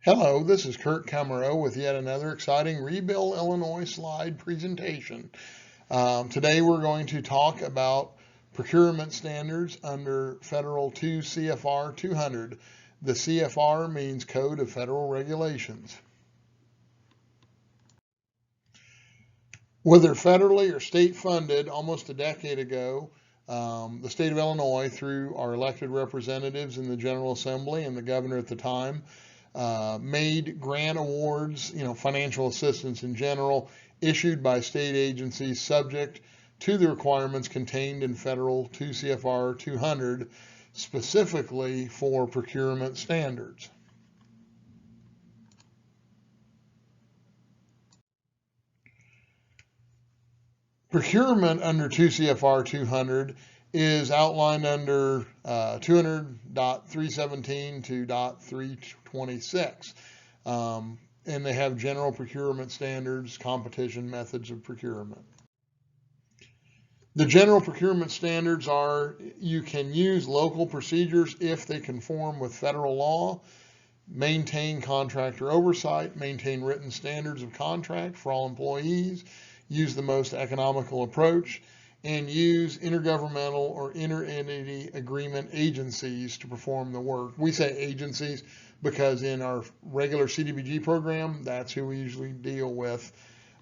Hello, this is Kirk Kumerow with yet another exciting Rebuild Illinois slide presentation. Today we're going to talk about procurement standards under Federal 2 CFR 200. The CFR means Code of Federal Regulations. Whether federally or state funded, almost a decade ago, the state of Illinois, through our elected representatives in the General Assembly and the governor at the time, made grant awards, financial assistance in general, issued by state agencies subject to the requirements contained in Federal 2 CFR 200, specifically for procurement standards. Procurement under 2 CFR 200 is outlined under 200.317 to .326. And they have general procurement standards, competition methods of procurement. The general procurement standards are you can use local procedures if they conform with federal law, maintain contractor oversight, maintain written standards of contract for all employees, use the most economical approach, and use intergovernmental or inter-entity agreement agencies to perform the work. We say agencies because in our regular CDBG program, that's who we usually deal with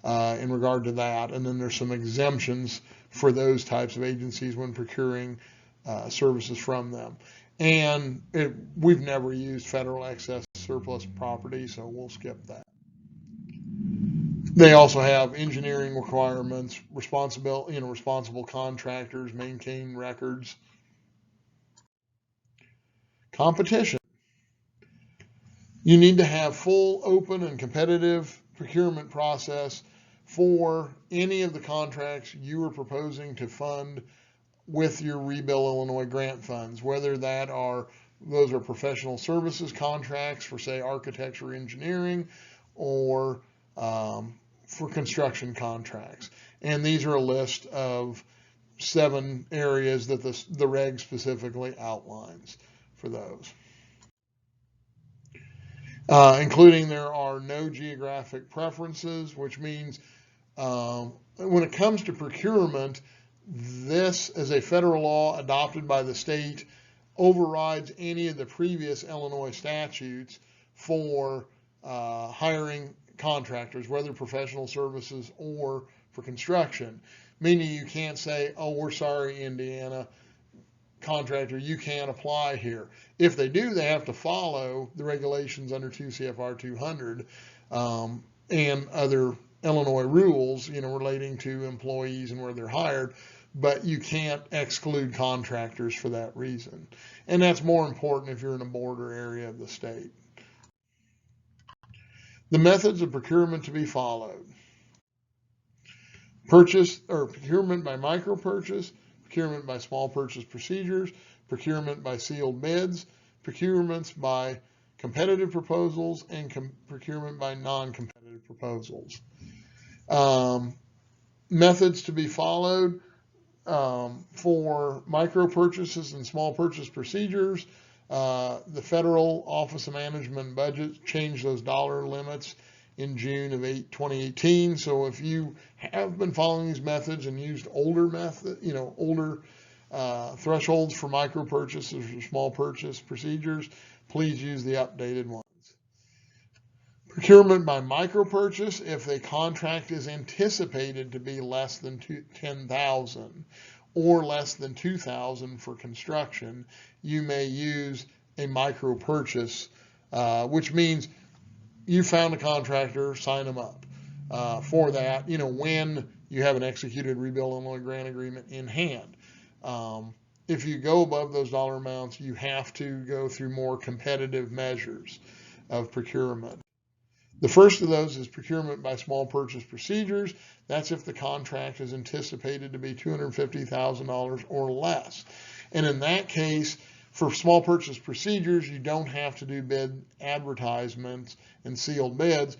in regard to that. And then there's some exemptions for those types of agencies when procuring services from them. And we've never used federal excess surplus property, so we'll skip that. They also have engineering requirements, responsible contractors, maintain records. Competition. You need to have full, open, and competitive procurement process for any of the contracts you are proposing to fund with your Rebuild Illinois grant funds, whether those are professional services contracts for, say, architecture, engineering, or for construction contracts. And these are a list of 7 areas that the reg specifically outlines for those. Including there are no geographic preferences, which means when it comes to procurement, this is a federal law adopted by the state, overrides any of the previous Illinois statutes for hiring contractors, whether professional services or for construction, meaning you can't say, oh, we're sorry, Indiana contractor, you can't apply here. If they do, they have to follow the regulations under 2 CFR 200 and other Illinois rules, relating to employees and where they're hired, but you can't exclude contractors for that reason. And that's more important if you're in a border area of the state. The methods of procurement to be followed. Purchase or procurement by micro purchase, procurement by small purchase procedures, procurement by sealed bids, procurements by competitive proposals, and procurement by non-competitive proposals. Methods to be followed for micro purchases and small purchase procedures. The Federal Office of Management and Budget changed those dollar limits in June of 2018. So if you have been following these methods and used older thresholds for micro purchases or small purchase procedures, please use the updated ones. Procurement by micro purchase, if a contract is anticipated to be less than $10,000 or less than $2,000 for construction, you may use a micro purchase, which means you found a contractor, sign them up for that, when you have an executed Rebuild Illinois grant agreement in hand. If you go above those dollar amounts, you have to go through more competitive measures of procurement. The first of those is procurement by small purchase procedures. That's if the contract is anticipated to be $250,000 or less. And in that case, for small purchase procedures, you don't have to do bid advertisements and sealed bids.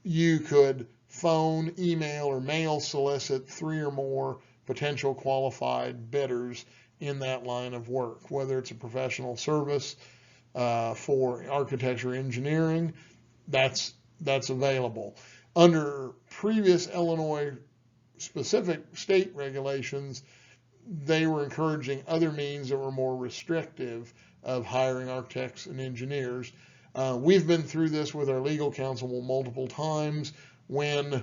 You could phone, email, or mail solicit 3 or more potential qualified bidders in that line of work, whether it's a professional service for architecture engineering, that's available. Under previous Illinois specific state regulations, they were encouraging other means that were more restrictive of hiring architects and engineers. We've been through this with our legal counsel multiple times when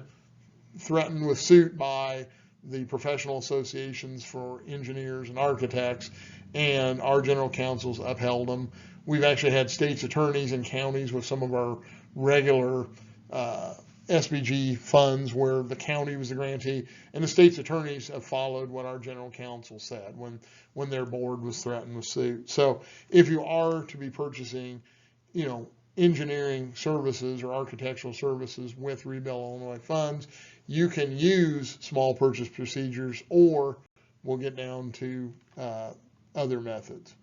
threatened with suit by the professional associations for engineers and architects, and our general counsels upheld them. We've actually had state's attorneys in counties with some of our regular SBG funds where the county was the grantee, and the state's attorneys have followed what our general counsel said when their board was threatened with suit. So if you are to be purchasing, engineering services or architectural services with Rebuild Illinois funds, you can use small purchase procedures, or we'll get down to other methods.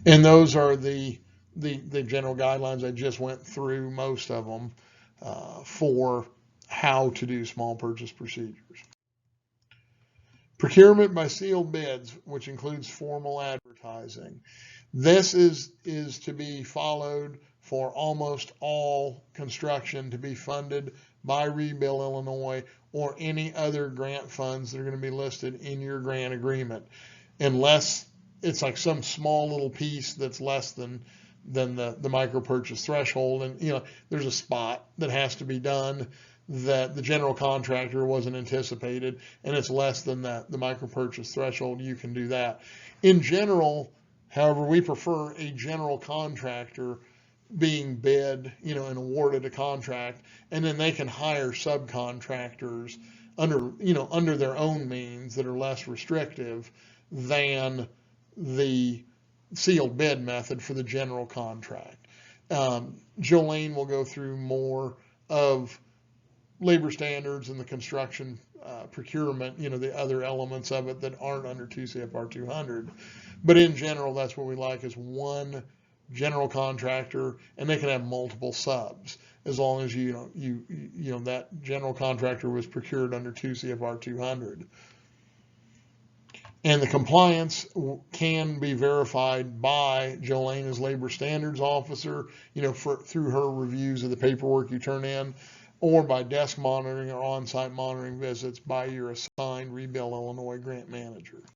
And those are the general guidelines. I just went through most of them for how to do small purchase procedures. Procurement by sealed bids, which includes formal advertising. This is to be followed for almost all construction to be funded by Rebuild Illinois or any other grant funds that are going to be listed in your grant agreement, unless it's like some small little piece that's less than the micro purchase threshold, and there's a spot that has to be done that the general contractor wasn't anticipated, and it's less than the micro purchase threshold. You can do that. In general, however, we prefer a general contractor being bid, and awarded a contract, and then they can hire subcontractors under their own means that are less restrictive than the sealed bid method for the general contract. Jolene will go through more of labor standards and the construction procurement, the other elements of it that aren't under 2 CFR 200. But in general, that's what we like, is one general contractor, and they can have multiple subs as long as that general contractor was procured under 2 CFR 200. And the compliance can be verified by Jolene as labor standards officer, through her reviews of the paperwork you turn in, or by desk monitoring or on-site monitoring visits by your assigned Rebuild Illinois grant manager.